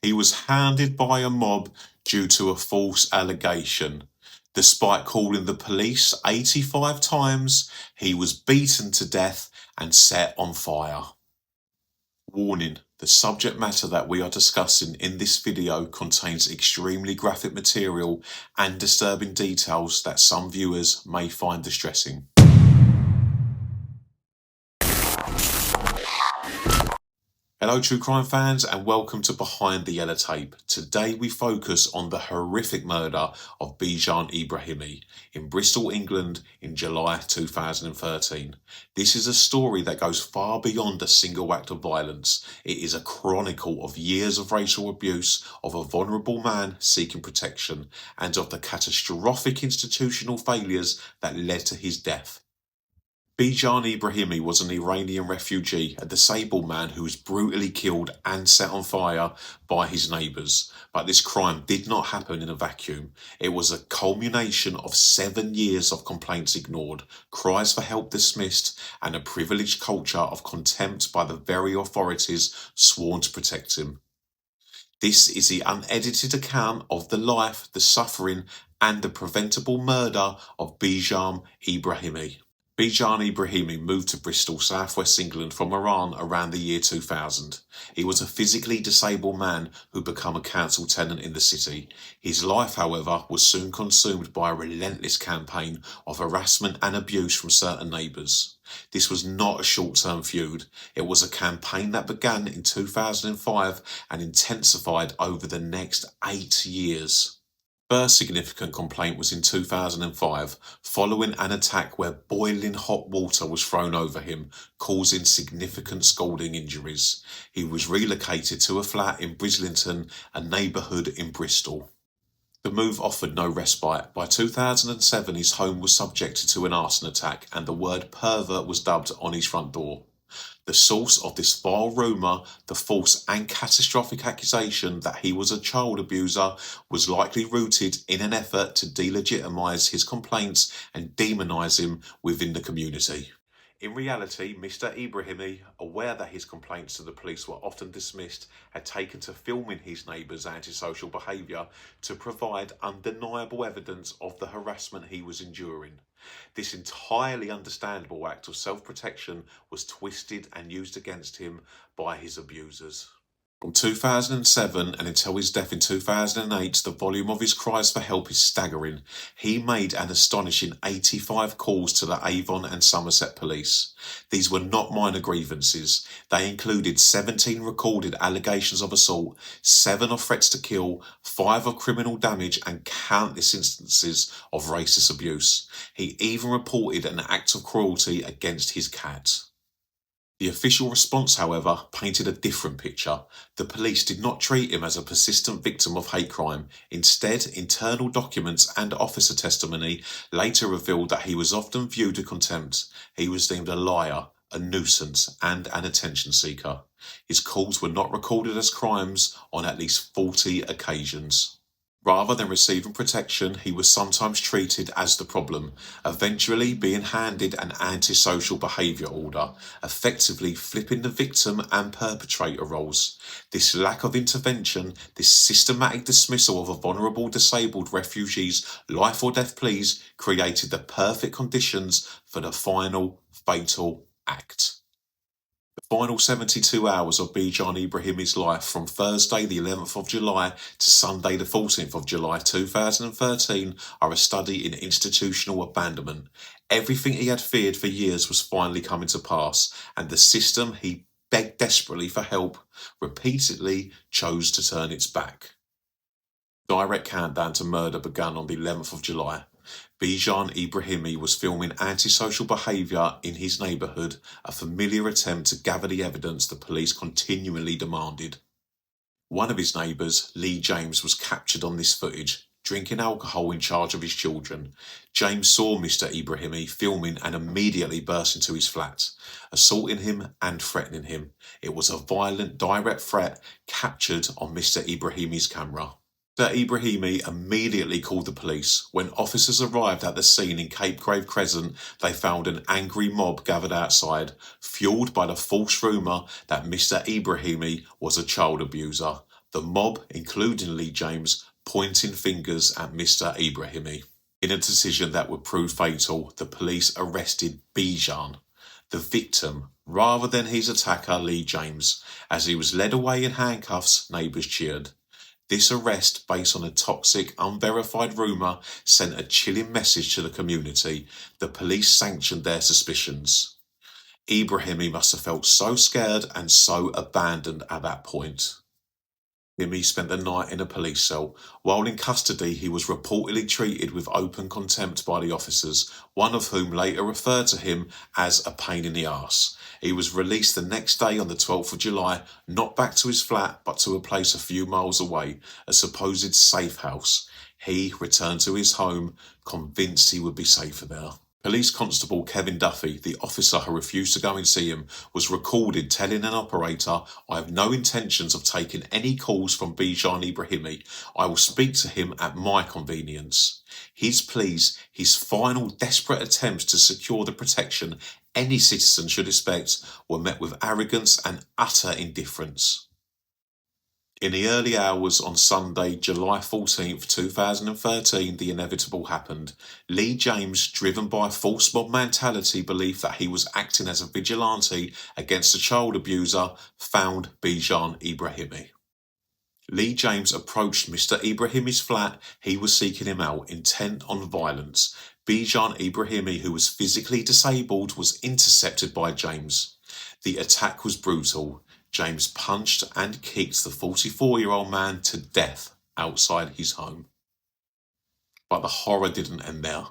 He was hounded by a mob due to a false allegation. Despite calling the police 85 times, he was beaten to death and set on fire. Warning: the subject matter that we are discussing in this video contains extremely graphic material and disturbing details that some viewers may find distressing. Hello true crime fans and welcome to Behind the Yellow Tape. Today we focus on the horrific murder of Bijan Ebrahimi in Bristol, England in July 2013. This is a story that goes far beyond a single act of violence. It is a chronicle of years of racial abuse, of a vulnerable man seeking protection, and of the catastrophic institutional failures that led to his death. Bijan Ebrahimi was an Iranian refugee, a disabled man who was brutally killed and set on fire by his neighbours. But this crime did not happen in a vacuum. It was a culmination of 7 years of complaints ignored, cries for help dismissed, and a privileged culture of contempt by the very authorities sworn to protect him. This is the unedited account of the life, the suffering, and the preventable murder of Bijan Ebrahimi. Bijan Ebrahimi moved to Bristol, southwest England from Iran around the year 2000. He was a physically disabled man who became a council tenant in the city. His life, however, was soon consumed by a relentless campaign of harassment and abuse from certain neighbours. This was not a short-term feud. It was a campaign that began in 2005 and intensified over the next 8 years. First significant complaint was in 2005, following an attack where boiling hot water was thrown over him, causing significant scalding injuries. He was relocated to a flat in Brislington, a neighbourhood in Bristol. The move offered no respite. By 2007, his home was subjected to an arson attack and the word pervert was dubbed on his front door. The source of this vile rumour, the false and catastrophic accusation that he was a child abuser, was likely rooted in an effort to delegitimise his complaints and demonise him within the community. In reality, Mr. Ebrahimi, aware that his complaints to the police were often dismissed, had taken to filming his neighbours' antisocial behaviour to provide undeniable evidence of the harassment he was enduring. This entirely understandable act of self-protection was twisted and used against him by his abusers. From 2007 and until his death in 2008, the volume of his cries for help is staggering. He made an astonishing 85 calls to the Avon and Somerset police. These were not minor grievances. They included 17 recorded allegations of assault, 7 of threats to kill, 5 of criminal damage, and countless instances of racist abuse. He even reported an act of cruelty against his cat. The official response, however, painted a different picture. The police did not treat him as a persistent victim of hate crime. Instead, internal documents and officer testimony later revealed that he was often viewed with contempt. He was deemed a liar, a nuisance, and an attention seeker. His calls were not recorded as crimes on at least 40 occasions. Rather than receiving protection, he was sometimes treated as the problem, eventually being handed an antisocial behaviour order, effectively flipping the victim and perpetrator roles. This lack of intervention, this systematic dismissal of a vulnerable disabled refugee's life or death pleas created the perfect conditions for the final fatal act. The final 72 hours of Bijan Ebrahimi's life, from Thursday the 11th of July to Sunday the 14th of July 2013, are a study in institutional abandonment. Everything he had feared for years was finally coming to pass, and the system he begged desperately for help repeatedly chose to turn its back. Direct countdown to murder began on the 11th of July. Bijan Ebrahimi was filming antisocial behaviour in his neighbourhood, a familiar attempt to gather the evidence the police continually demanded. One of his neighbours, Lee James, was captured on this footage, drinking alcohol in charge of his children. James saw Mr. Ebrahimi filming and immediately burst into his flat, assaulting him and threatening him. It was a violent, direct threat captured on Mr. Ebrahimi's camera. Mr. Ebrahimi immediately called the police. When officers arrived at the scene in Cape Grave Crescent, they found an angry mob gathered outside, fuelled by the false rumour that Mr. Ebrahimi was a child abuser. the mob, including Lee James, pointing fingers at Mr. Ebrahimi. In a decision that would prove fatal, the police arrested Bijan, the victim, rather than his attacker Lee James. As he was led away in handcuffs, neighbours cheered. This arrest, based on a toxic, unverified rumour, sent a chilling message to the community. The police sanctioned their suspicions. Ebrahimi must have felt so scared and so abandoned at that point. Ebrahimi spent the night in a police cell. While in custody, he was reportedly treated with open contempt by the officers, one of whom later referred to him as a pain in the arse. He was released the next day on the 12th of July, not back to his flat, but to a place a few miles away, a supposed safe house. He returned to his home, convinced he would be safer there. Police Constable Kevin Duffy, the officer who refused to go and see him, was recorded telling an operator, "I have no intentions of taking any calls from Bijan Ebrahimi. I will speak to him at my convenience." His pleas, his final desperate attempts to secure the protection any citizen should expect, were met with arrogance and utter indifference. In the early hours on Sunday, July 14th, 2013, the inevitable happened. Lee James, driven by a false mob mentality belief that he was acting as a vigilante against a child abuser, found Bijan Ebrahimi. Lee James approached Mr. Ebrahimi's flat. He was seeking him out, intent on violence. Bijan Ebrahimi, who was physically disabled, was intercepted by James. The attack was brutal. James punched and kicked the 44-year-old man to death outside his home. But the horror didn't end there.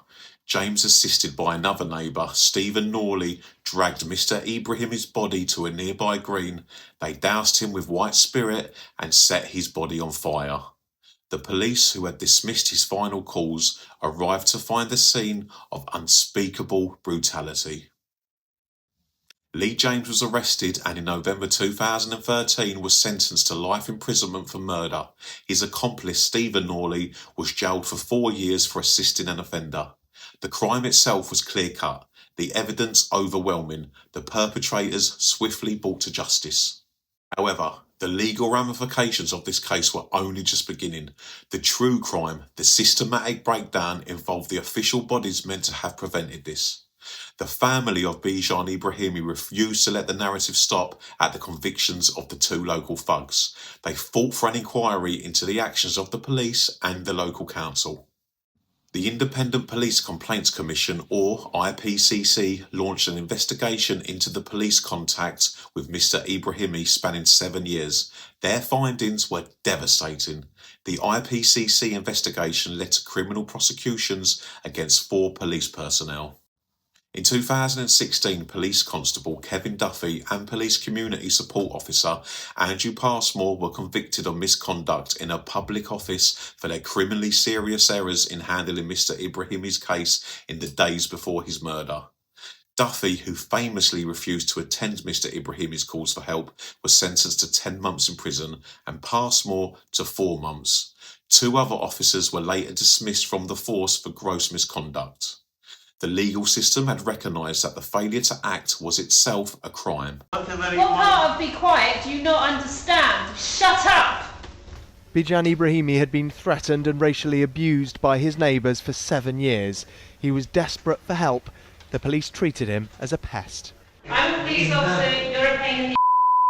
James, assisted by another neighbour, Stephen Norley, dragged Mr. Ebrahimi's body to a nearby green. They doused him with white spirit and set his body on fire. The police, who had dismissed his final calls, arrived to find the scene of unspeakable brutality. Lee James was arrested and in November 2013 was sentenced to life imprisonment for murder. His accomplice, Stephen Norley, was jailed for 4 years for assisting an offender. The crime itself was clear-cut, the evidence overwhelming, the perpetrators swiftly brought to justice. However, the legal ramifications of this case were only just beginning. The true crime, the systematic breakdown, involved the official bodies meant to have prevented this. The family of Bijan Ebrahimi refused to let the narrative stop at the convictions of the two local thugs. They fought for an inquiry into the actions of the police and the local council. The Independent Police Complaints Commission, or IPCC, launched an investigation into the police contacts with Mr. Ebrahimi spanning 7 years. Their findings were devastating. The IPCC investigation led to criminal prosecutions against 4 police personnel. In 2016, Police Constable Kevin Duffy and Police Community Support Officer Andrew Passmore were convicted of misconduct in a public office for their criminally serious errors in handling Mr. Ebrahimi's case in the days before his murder. Duffy, who famously refused to attend Mr. Ebrahimi's calls for help, was sentenced to 10 months in prison and Passmore to 4 months. 2 other officers were later dismissed from the force for gross misconduct. The legal system had recognised that the failure to act was itself a crime. What part of be quiet do you not understand? Shut up! Bijan Ebrahimi had been threatened and racially abused by his neighbours for 7 years. He was desperate for help. The police treated him as a pest. I'm a police officer, you're a pain in the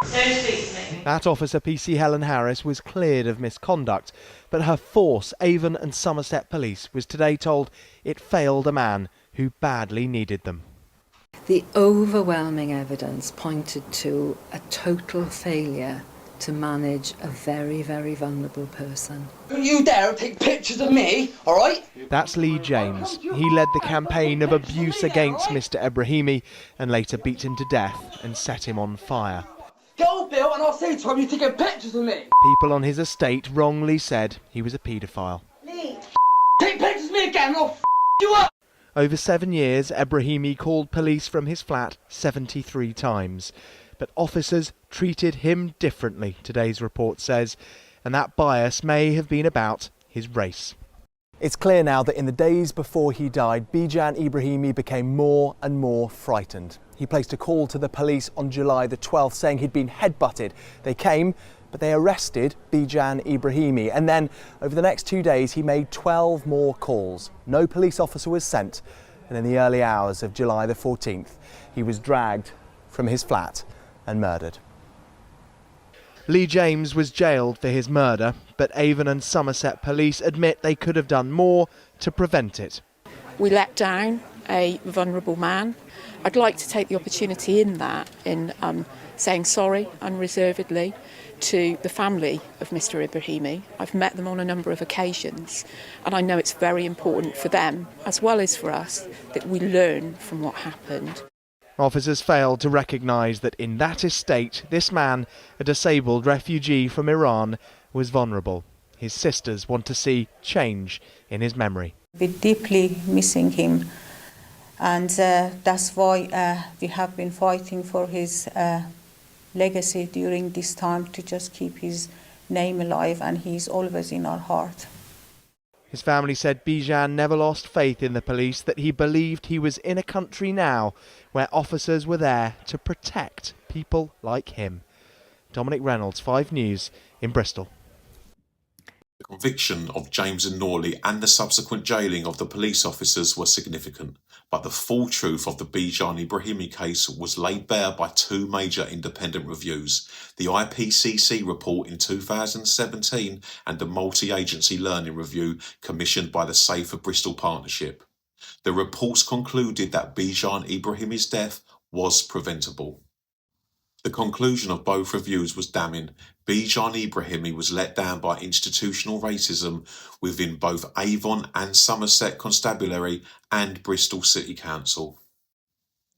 Don't speak to me. That officer, PC Helen Harris, was cleared of misconduct, but her force, Avon and Somerset Police, was today told it failed a man who badly needed them. The overwhelming evidence pointed to a total failure to manage a very, very vulnerable person. Don't you dare take pictures of me, all right? That's Lee James. He led the campaign of abuse against Mr. Ebrahimi and later beat him to death and set him on fire. Go, Bill, and I'll say to him you're taking pictures of me. People on his estate wrongly said he was a paedophile. Lee, take pictures of me again and I'll f*** you up. Over 7 years, Ebrahimi called police from his flat 73 times. But officers treated him differently, today's report says, and that bias may have been about his race. It's clear now that in the days before he died, Bijan Ebrahimi became more and more frightened. He placed a call to the police on July the 12th saying he'd been headbutted. They came, but they arrested Bijan Ebrahimi, and then over the next 2 days he made 12 more calls. No police officer was sent, and in the early hours of July the 14th he was dragged from his flat and murdered. Lee James was jailed for his murder, but Avon and Somerset police admit they could have done more to prevent it. We let down a vulnerable man. I'd like to take the opportunity in saying sorry unreservedly to the family of Mr. Ebrahimi. I've met them on a number of occasions, and I know it's very important for them, as well as for us, that we learn from what happened. Officers failed to recognise that in that estate, this man, a disabled refugee from Iran, was vulnerable. His sisters want to see change in his memory. We're deeply missing him, and that's why we have been fighting for his legacy during this time, to just keep his name alive, and he's always in our heart. His family said Bijan never lost faith in the police, that he believed he was in a country now where officers were there to protect people like him. Dominic Reynolds, 5 News in Bristol. The conviction of James and Norley and the subsequent jailing of the police officers were significant, but the full truth of the Bijan Ebrahimi case was laid bare by 2 major independent reviews: the IPCC report in 2017 and the multi-agency learning review commissioned by the Safer Bristol Partnership. The reports concluded that Bijan Ebrahimi's death was preventable. The conclusion of both reviews was damning. Bijan Ebrahimi was let down by institutional racism within both Avon and Somerset Constabulary and Bristol City Council.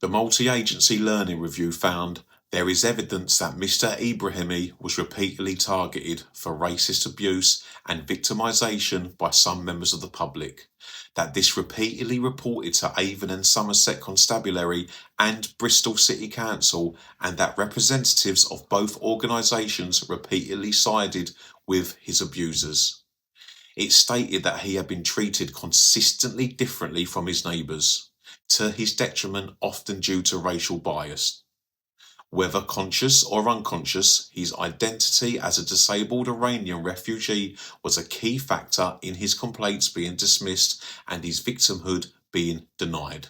The multi-agency learning review found there is evidence that Mr. Ebrahimi was repeatedly targeted for racist abuse and victimisation by some members of the public, that this repeatedly reported to Avon and Somerset Constabulary and Bristol City Council, and that representatives of both organisations repeatedly sided with his abusers. It stated that he had been treated consistently differently from his neighbours, to his detriment, often due to racial bias. Whether conscious or unconscious, his identity as a disabled Iranian refugee was a key factor in his complaints being dismissed and his victimhood being denied.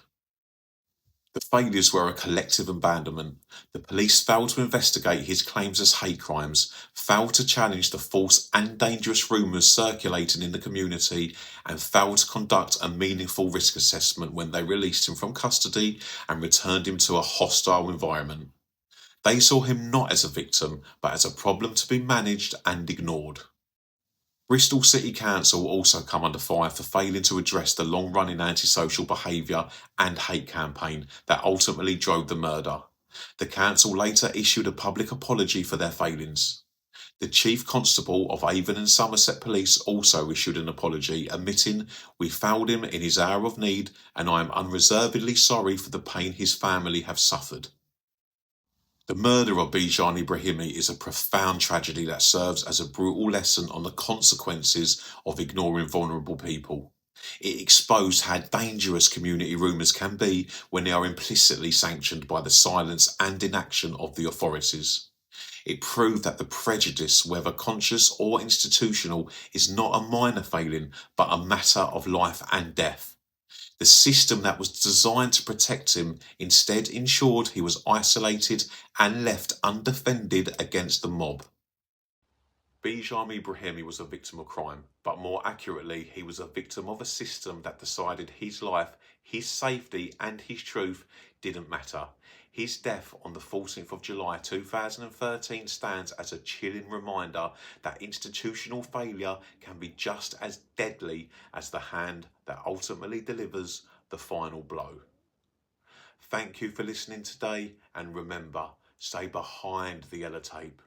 The failures were a collective abandonment. The police failed to investigate his claims as hate crimes, failed to challenge the false and dangerous rumours circulating in the community, and failed to conduct a meaningful risk assessment when they released him from custody and returned him to a hostile environment. They saw him not as a victim, but as a problem to be managed and ignored. Bristol City Council also come under fire for failing to address the long-running antisocial behaviour and hate campaign that ultimately drove the murder. The council later issued a public apology for their failings. The Chief Constable of Avon and Somerset Police also issued an apology, admitting, "We failed him in his hour of need, and I am unreservedly sorry for the pain his family have suffered." The murder of Bijan Ebrahimi is a profound tragedy that serves as a brutal lesson on the consequences of ignoring vulnerable people. It exposed how dangerous community rumours can be when they are implicitly sanctioned by the silence and inaction of the authorities. It proved that the prejudice, whether conscious or institutional, is not a minor failing, but a matter of life and death. The system that was designed to protect him instead ensured he was isolated and left undefended against the mob. Bijan Ebrahimi was a victim of crime, but more accurately, he was a victim of a system that decided his life, his safety and his truth didn't matter. His death on the 14th of July 2013 stands as a chilling reminder that institutional failure can be just as deadly as the hand that ultimately delivers the final blow. Thank you for listening today, and remember, stay behind the yellow tape.